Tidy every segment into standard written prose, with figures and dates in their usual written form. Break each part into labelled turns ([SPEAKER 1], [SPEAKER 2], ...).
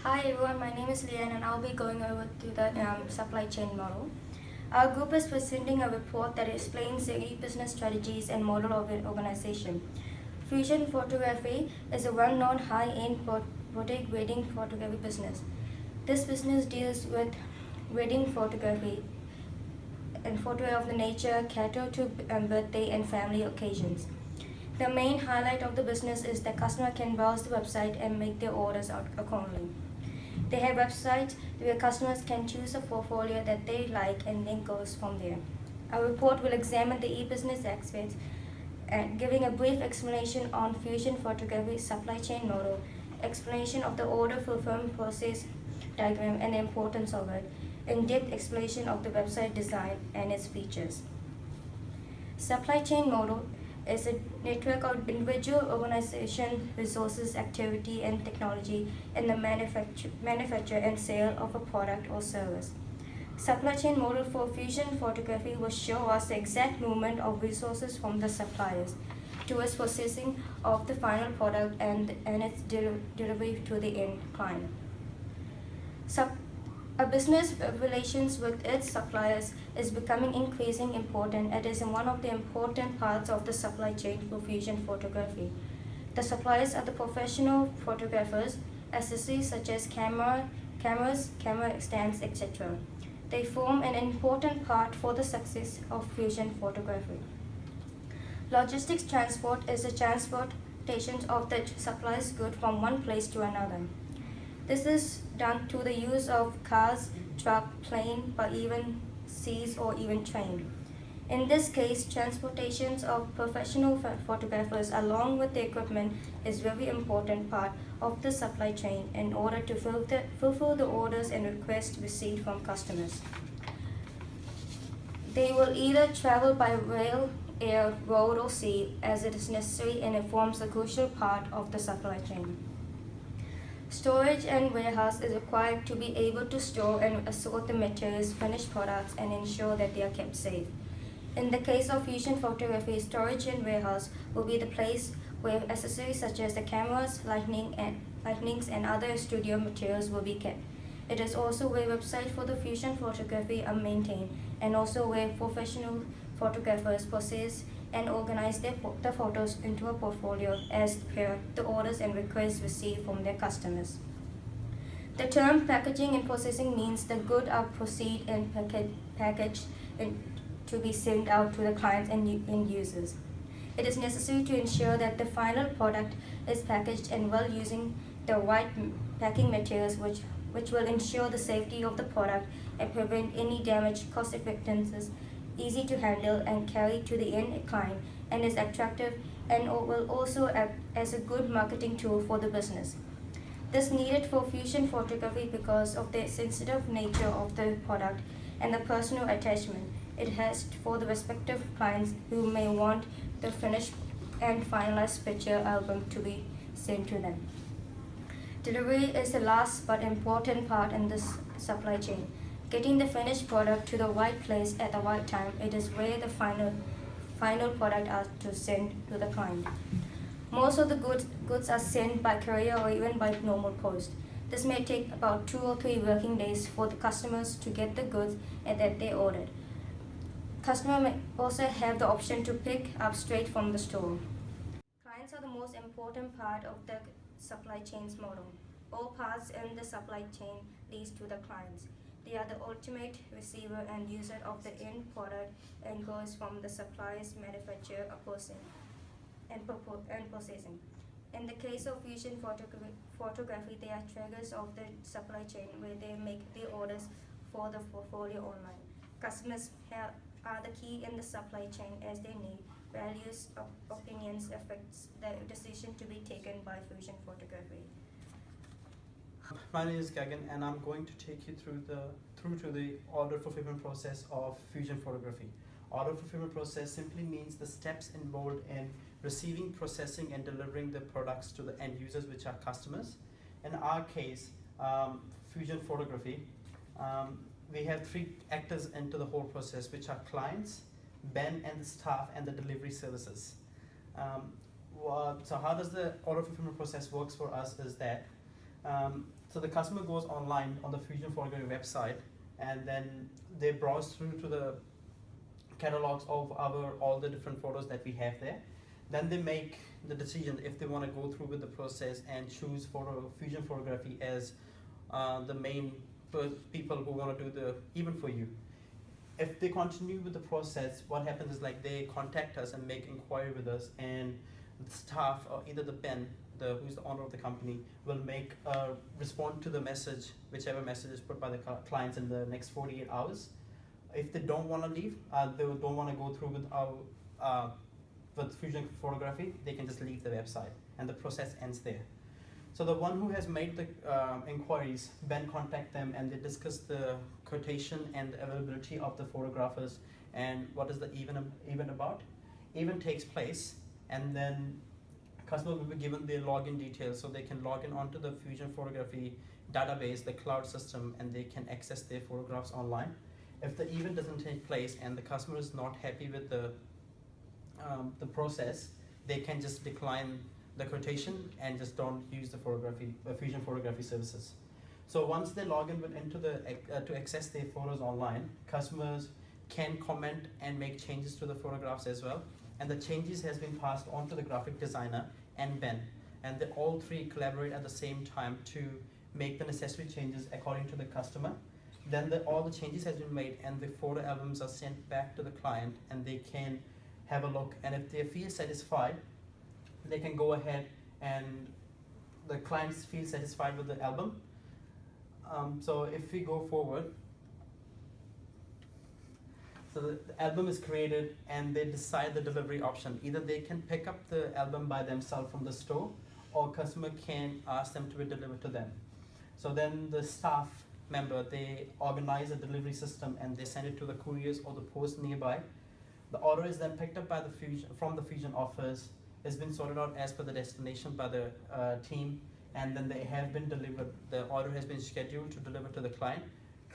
[SPEAKER 1] Hi everyone, my name is Leanne and I'll be going over to the supply chain model. Our group is presenting a report that explains the e-business strategies and model of an organization. Fusion Photography is a well-known high-end boutique wedding photography business. This business deals with wedding photography and photo of the nature cater to birthday and family occasions. The main highlight of the business is that customer can browse the website and make their orders out accordingly. They have websites where customers can choose a portfolio that they like and then goes from there. Our report will examine the e-business aspects and giving a brief explanation on Fusion Photography supply chain model, explanation of the order fulfillment process diagram and the importance of it, in-depth explanation of the website design and its features. Supply chain model is a network of individual organization, resources, activity, and technology in the manufacture and sale of a product or service. Supply chain model for Fusion Photography will show us the exact movement of resources from the suppliers towards processing of the final product and its delivery to the end client. A business relations with its suppliers is becoming increasingly important. It is one of the important parts of the supply chain for Fusion Photography. The suppliers are the professional photographers, accessories such as cameras, camera stands, etc. They form an important part for the success of Fusion Photography. Logistics transport is the transportation of the supplier's goods from one place to another. This is done through the use of cars, truck, plane, or even seas or even train. In this case, transportation of professional photographers along with the equipment is very important part of the supply chain in order to fulfill the orders and requests received from customers. They will either travel by rail, air, road, or sea as it is necessary and it forms a crucial part of the supply chain. Storage and warehouse is required to be able to store and assort the materials, finished products, and ensure that they are kept safe. In the case of Fusion Photography, storage and warehouse will be the place where accessories such as the cameras, lightnings, and other studio materials will be kept. It is also where websites for the Fusion Photography are maintained, and also where professional photographers process and organize the photos into a portfolio as per the orders and requests received from their customers. The term packaging and processing means the goods are proceed and packaged to be sent out to the clients and end users. It is necessary to ensure that the final product is packaged and well using the right packing materials which will ensure the safety of the product and prevent any damage, cost effectiveness, easy to handle and carry to the end client, and is attractive and will also act as a good marketing tool for the business. This needed for Fusion Photography because of the sensitive nature of the product and the personal attachment it has for the respective clients who may want the finished and finalized picture album to be sent to them. Delivery is the last but important part in this supply chain. Getting the finished product to the right place at the right time, it is where the final product are to send to the client. Most of the goods are sent by courier or even by normal post. This may take about 2 or 3 working days for the customers to get the goods that they ordered. Customer may also have the option to pick up straight from the store. Clients are the most important part of the supply chain's model. All parts in the supply chain leads to the clients. They are the ultimate receiver and user of the end product and goes from the supplier's manufacturer and processing. In the case of Fusion Photography, they are triggers of the supply chain where they make the orders for the portfolio online. Customers are the key in the supply chain as they need values, opinions affects the decision to be taken by Fusion Photography.
[SPEAKER 2] My name is Gagan, and I'm going to take you through to the order fulfillment process of Fusion Photography. Order fulfillment process simply means the steps involved in receiving, processing, and delivering the products to the end users, which are customers. In our case, Fusion Photography, we have 3 actors into the whole process, which are clients, Ben and the staff, and the delivery services. So how does the order fulfillment process works for us is that So the customer goes online on the Fusion Photography website, and then they browse through to the catalogs of all the different photos that we have there. Then they make the decision if they want to go through with the process and choose Fusion Photography as the main people who want to do the event for you. If they continue with the process, what happens is like they contact us and make inquiry with us, and the staff or either the Ben, who's the owner of the company, will respond to the message, whichever message is put by the clients in the next 48 hours. If they don't want to leave, they don't want to go through with our with Fusion Photography, they can just leave the website, and the process ends there. So the one who has made the inquiries, Ben contact them, and they discuss the quotation and the availability of the photographers and what is the event about. Event takes place, and then customer will be given their login details, so they can log in onto the Fusion Photography database, the cloud system, and they can access their photographs online. If the event doesn't take place and the customer is not happy with the process, they can just decline the quotation and just don't use the Fusion Photography services. So once they log in into to access their photos online, customers can comment and make changes to the photographs as well. And the changes has been passed on to the graphic designer and Ben. And they all three collaborate at the same time to make the necessary changes according to the customer. Then all the changes has been made, and the photo albums are sent back to the client, and they can have a look. And if they feel satisfied, they can go ahead, and the clients feel satisfied with the album. So if we go forward, so the album is created, and they decide the delivery option. Either they can pick up the album by themselves from the store, or customer can ask them to be delivered to them. So then the staff member, they organize a delivery system, and they send it to the couriers or the post nearby. The order is then picked up by from the Fusion office. It's been sorted out as per the destination by the team, and then they have been delivered. The order has been scheduled to deliver to the client.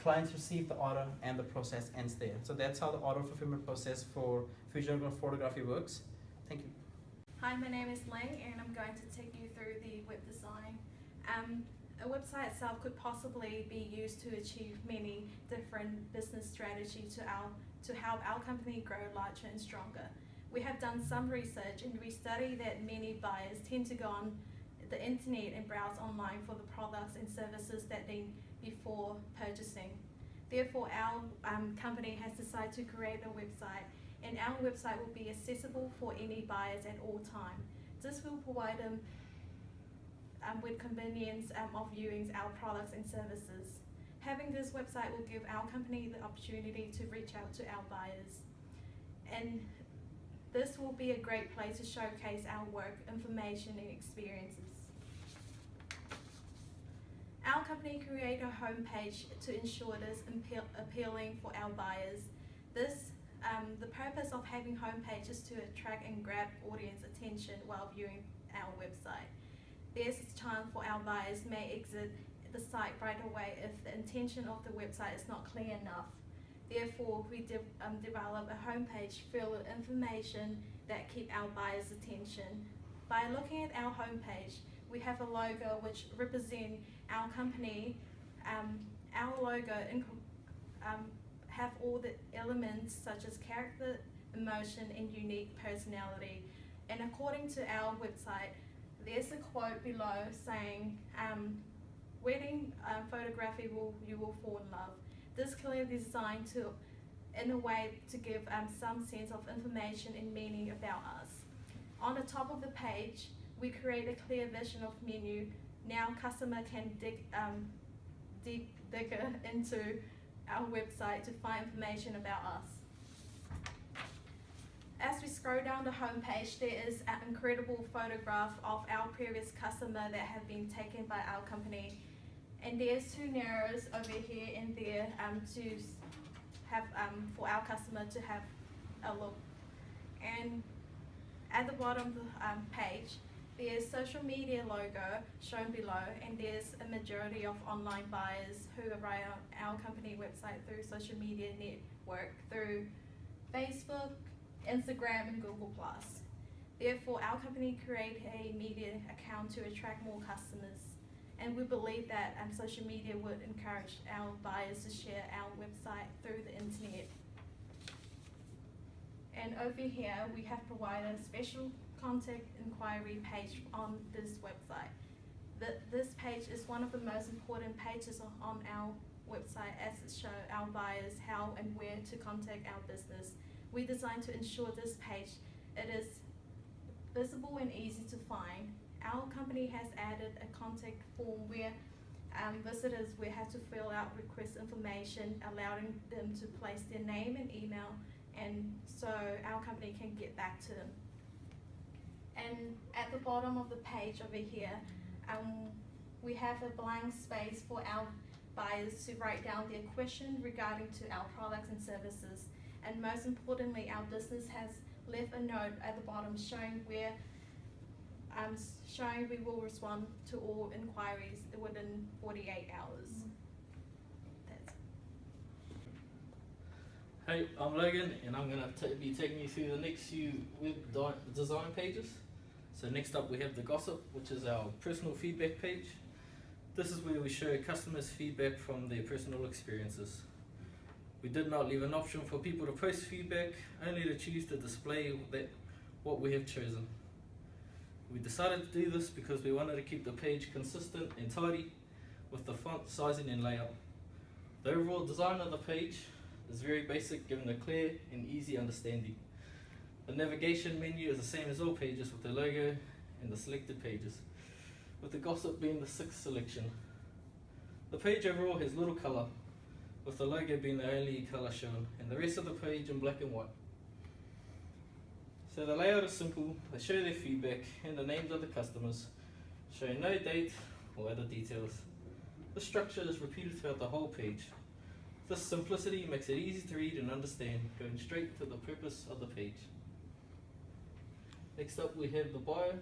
[SPEAKER 2] Clients receive the order, and the process ends there. So that's how the order fulfillment process for Fusion Photography works. Thank you.
[SPEAKER 3] Hi, my name is Ling, and I'm going to take you through the web design. A website itself could possibly be used to achieve many different business strategies to help our company grow larger and stronger. We have done some research, and we study that many buyers tend to go on the internet and browse online for the products and services that they need before purchasing. Therefore, our company has decided to create a website, and our website will be accessible for any buyers at all times. This will provide them with convenience of viewing our products and services. Having this website will give our company the opportunity to reach out to our buyers. And this will be a great place to showcase our work, information, and experiences. Our company created a homepage to ensure this appealing for our buyers. The purpose of having homepage is to attract and grab audience attention while viewing our website. There's a chance for our buyers may exit the site right away if the intention of the website is not clear enough. Therefore, we develop a homepage filled with information that keep our buyers' attention. By looking at our homepage, we have a logo which represents our company. Our logo have all the elements such as character, emotion, and unique personality. And according to our website, there's a quote below saying, wedding photography you will fall in love. This clearly designed in a way to give some sense of information and meaning about us. On the top of the page, we create a clear vision of menu. Now customer can dig deeper into our website to find information about us. As we scroll down the homepage, there is an incredible photograph of our previous customer that have been taken by our company. And there's two narrows over here and there to have for our customer to have a look. And at the bottom of the page, there's social media logo shown below, and there's a majority of online buyers who arrive on our company website through social media network, through Facebook, Instagram, and Google+. Therefore, our company create a media account to attract more customers. and we believe that social media would encourage our buyers to share our website through the internet. And over here, we have provided a special contact inquiry page on this website. This page is one of the most important pages on our website, as it shows our buyers how and where to contact our business. We designed to ensure this page, it is visible and easy to find. Our company has added a contact form where visitors will have to fill out request information, allowing them to place their name and email, and so our company can get back to them. And at the bottom of the page over here, we have a blank space for our buyers to write down their question regarding to our products and services. And most importantly, our business has left a note at the bottom showing where we will respond to all inquiries within 48 hours. That's
[SPEAKER 4] Hey, I'm Logan, and I'm going to be taking you through the next few web design pages. So next up we have the Gossip, which is our personal feedback page. This is where we show customers feedback from their personal experiences. We did not leave an option for people to post feedback, only to choose to display what we have chosen. We decided to do this because we wanted to keep the page consistent and tidy with the font sizing and layout. The overall design of the page is very basic, giving a clear and easy understanding. The navigation menu is the same as all pages, with the logo and the selected pages, with the Gossip being the 6th selection. The page overall has little colour, with the logo being the only colour shown, and the rest of the page in black and white. So the layout is simple. They show their feedback and the names of the customers, showing no date or other details. The structure is repeated throughout the whole page. This simplicity makes it easy to read and understand, going straight to the purpose of the page. Next up we have the bio.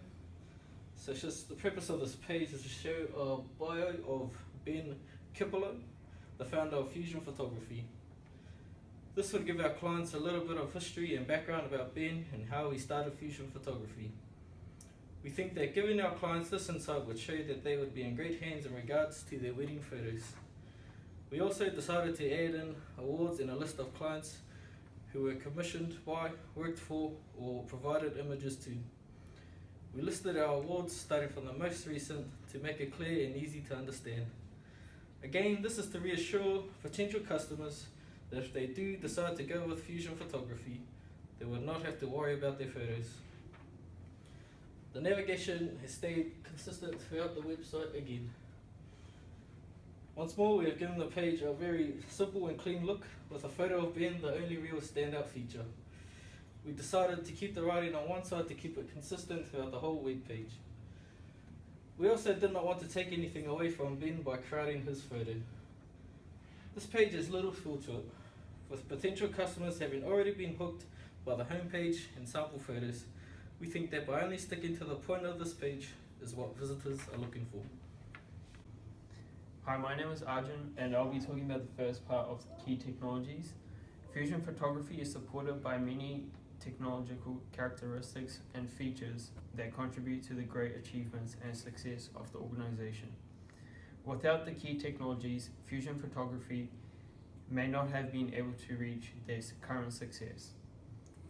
[SPEAKER 4] So it's just the purpose of this page is to show a bio of Ben Kipolo, the founder of Fusion Photography. This would give our clients a little bit of history and background about Ben and how he started Fusion Photography. We think that giving our clients this insight would show that they would be in great hands in regards to their wedding photos. We also decided to add in awards and a list of clients who were commissioned by, worked for, or provided images to. We listed our awards starting from the most recent to make it clear and easy to understand. Again, this is to reassure potential customers that if they do decide to go with Fusion Photography, they will not have to worry about their photos. The navigation has stayed consistent throughout the website again. Once more, we have given the page a very simple and clean look, with a photo of Ben the only real standout feature. We decided to keep the writing on one side to keep it consistent throughout the whole web page. We also did not want to take anything away from Ben by crowding his photo. This page has little feel to it, with potential customers having already been hooked by the homepage and sample photos. We think that by only sticking to the point of this page is what visitors are looking for.
[SPEAKER 5] Hi, my name is Arjun, and I'll be talking about the first part of key technologies. Fusion Photography is supported by many technological characteristics and features that contribute to the great achievements and success of the organization. Without the key technologies, Fusion Photography may not have been able to reach their current success.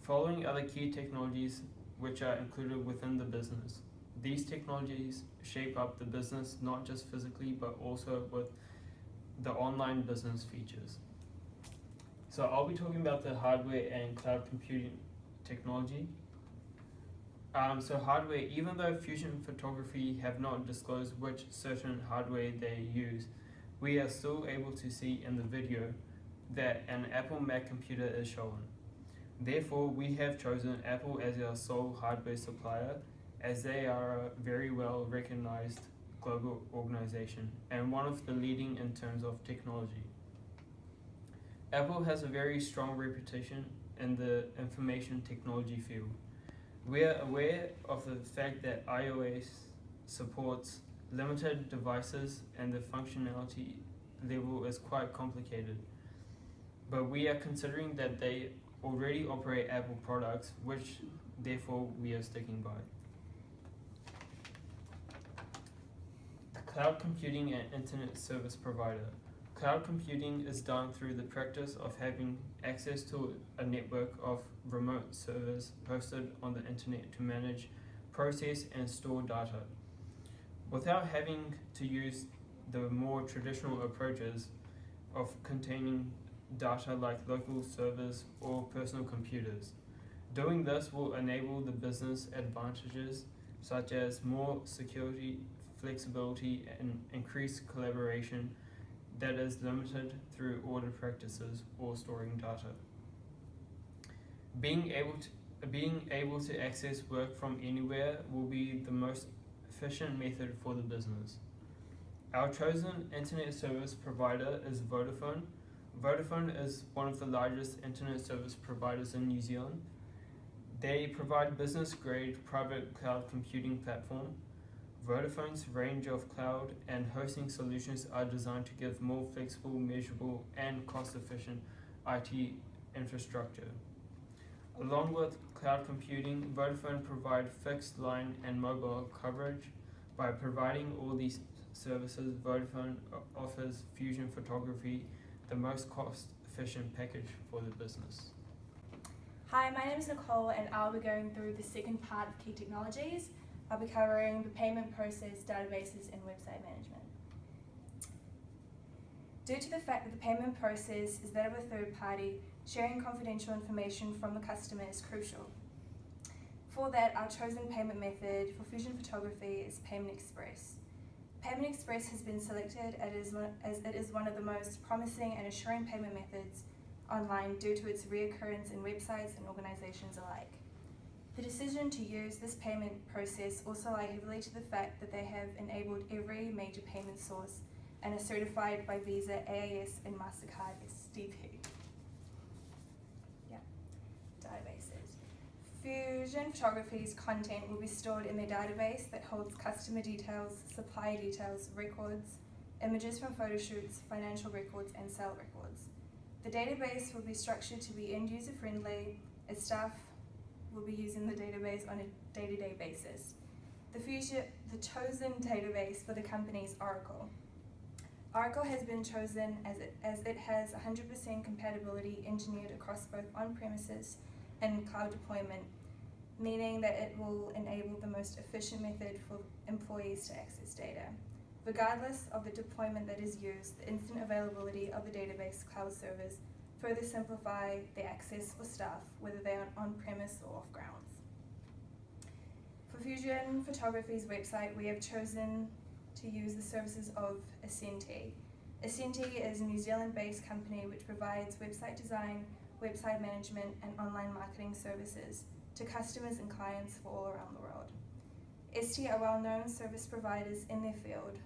[SPEAKER 5] Following are the key technologies which are included within the business. These technologies shape up the business not just physically but also with the online business features. So I'll be talking about the hardware and cloud computing technology. So hardware, even though Fusion Photography have not disclosed which certain hardware they use, we are still able to see in the video that an Apple Mac computer is shown. Therefore, we have chosen Apple as our sole hardware supplier, as they are a very well recognized global organization and one of the leading in terms of technology. Apple has a very strong reputation in the information technology field. We are aware of the fact that iOS supports limited devices and the functionality level is quite complicated. But we are considering that they already operate Apple products, which therefore we are sticking by.
[SPEAKER 6] The
[SPEAKER 5] Cloud computing and internet service provider. Cloud computing is done through the practice of having access to a network of remote servers hosted on the internet to manage, process, and store data. Without having to use the more traditional approaches of containing data like local servers or personal computers. Doing this will enable the business advantages such as more security, flexibility, and increased collaboration that is limited through order practices or storing data. Being able to access work from anywhere will be the most efficient method for the business. Our chosen internet service provider is Vodafone. Vodafone is one of the largest internet service providers in New Zealand. They provide business-grade private cloud computing platform. Vodafone's range of cloud and hosting solutions are designed to give more flexible, measurable, and cost-efficient IT infrastructure. Along with cloud computing, Vodafone provide fixed line and mobile coverage. By providing all these services, Vodafone offers Fusion Photography the most cost-efficient package for the business.
[SPEAKER 6] Hi, my name is Nicole and I'll be going through the second part of Key Technologies. I'll be covering the payment process, databases, and website management. Due to the fact that the payment process is that of a third party, sharing confidential information from the customer is crucial. For that, our chosen payment method for Fusion Photography is Payment Express. Payment Express has been selected as it is one of the most promising and assuring payment methods online due to its reoccurrence in websites and organizations alike. The decision to use this payment process also lies heavily to the fact that they have enabled every major payment source and are certified by Visa, AAS, and MasterCard SDP. Databases. Fusion Photography's content will be stored in their database that holds customer details, supplier details, records, images from photo shoots, financial records, and sale records. The database will be structured to be end-user friendly as staff will be using the database on a day-to-day basis. The chosen database for the company is Oracle. Oracle has been chosen as it has 100% compatibility engineered across both on-premises and cloud deployment, meaning that it will enable the most efficient method for employees to access data. Regardless of the deployment that is used, the instant availability of the database cloud servers further simplify the access for staff, whether they are on-premise or off-grounds. For Fusion Photography's website, we have chosen to use the services of Ascenti. Ascenti is a New Zealand-based company which provides website design, website management, and online marketing services to customers and clients for all around the world. ST are well-known service providers in their field.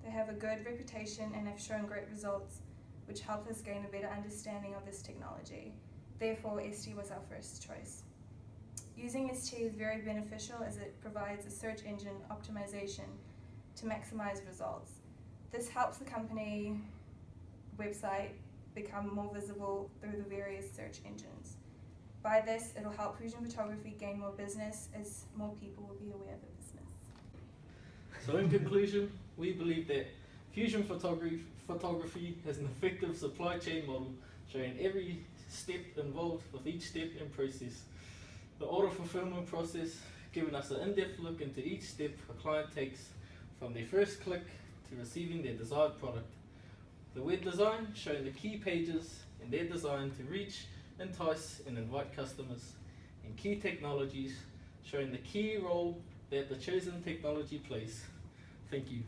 [SPEAKER 6] They have a good reputation and have shown great results, which help us gain a better understanding of this technology. Therefore, ST was our first choice. Using ST is very beneficial as it provides a search engine optimization to maximize results. This helps the company website become more visible through the various search engines. By this, it'll help Fusion Photography gain more business as more people will be aware of the business.
[SPEAKER 4] So in conclusion, we believe that Fusion Photography has an effective supply chain model showing every step involved with each step and process. The order fulfillment process giving us an in-depth look into each step a client takes from their first click to receiving their desired product. The web design showing the key pages and their design to reach, entice and invite customers. And key technologies showing the key role that the chosen technology plays. Thank you.